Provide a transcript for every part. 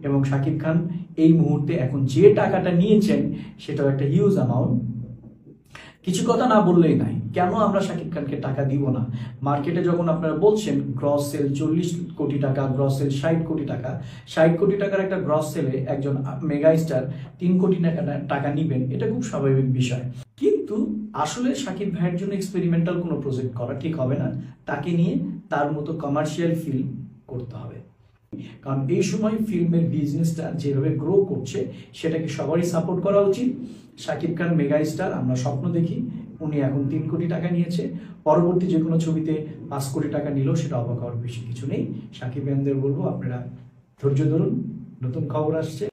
এবং শাকিব খান এই মুহূর্তে এখন যে টাকাটা নিয়েছেন সেটাও একটা হিউজ অ্যামাউন্ট। কিছু কথা না বললেই নাই, কেন আমরা শাকিব খানকে টাকা দিব না? মার্কেটে যখন আপনারা বলছেন গ্রস সেল 40 কোটি টাকা, গ্রস সেল 60 কোটি টাকা, 60 কোটি টাকার একটা গ্রস সেলে একজন মেগা স্টার 3 কোটি টাকা নিবেন, এটা খুব স্বাভাবিক বিষয়। কিন্তু আসলে শাকিব ভাইয়ের জন্য এক্সপেরিমেন্টাল কোনো প্রজেক্ট করা ঠিক হবে না, তাকে নিয়ে তার মতো কমার্শিয়াল ফিল্ম করতে হবে। কারণ এই সময় ফিল্মের বিজনেসটা যেভাবে গ্রো করছে সেটাকে সবারই সাপোর্ট করা উচিত। শাকিব খান মেগা স্টার, আমরা স্বপ্ন দেখি উনি এখন 3 কোটি টাকা নিয়েছে, পরবর্তী যে কোনো ছবিতে 5 কোটি টাকা নিলেও সেটা অবাক হওয়ার বেশি কিছু নেই। শাকিব ভাইদের বলবো আপনারা ধৈর্য ধরুন, নতুন খবর আসছে।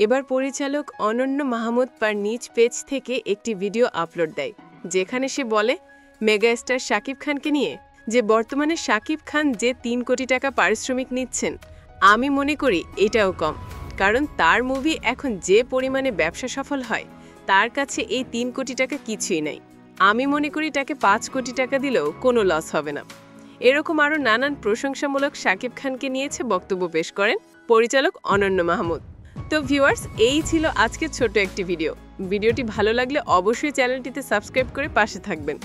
এবার পরিচালক অনন্য মাহমুদ তার নিজ পেজ থেকে একটি ভিডিও আপলোড দেয়, যেখানে সে বলে মেগাস্টার শাকিব খানকে নিয়ে যে বর্তমানে শাকিব খান যে 3 কোটি টাকা পারিশ্রমিক নিচ্ছেন, আমি মনে করি এটাও কম। কারণ তার মুভি এখন যে পরিমাণে ব্যবসা সফল হয়, তার কাছে এই 3 কোটি টাকা কিছুই নাই। আমি মনে করি তাকে 5 কোটি টাকা দিলেও কোনো লস হবে না। এরকম আরও নানান প্রশংসামূলক শাকিব খানকে নিয়েছে বক্তব্য পেশ করেন পরিচালক অনন্য মাহমুদ। তো ভিউয়ার্স, এই ছিল আজকের ছোট একটি ভিডিও। ভিডিওটি ভালো লাগলে অবশ্যই চ্যানেলটিতে সাবস্ক্রাইব করে পাশে থাকবেন।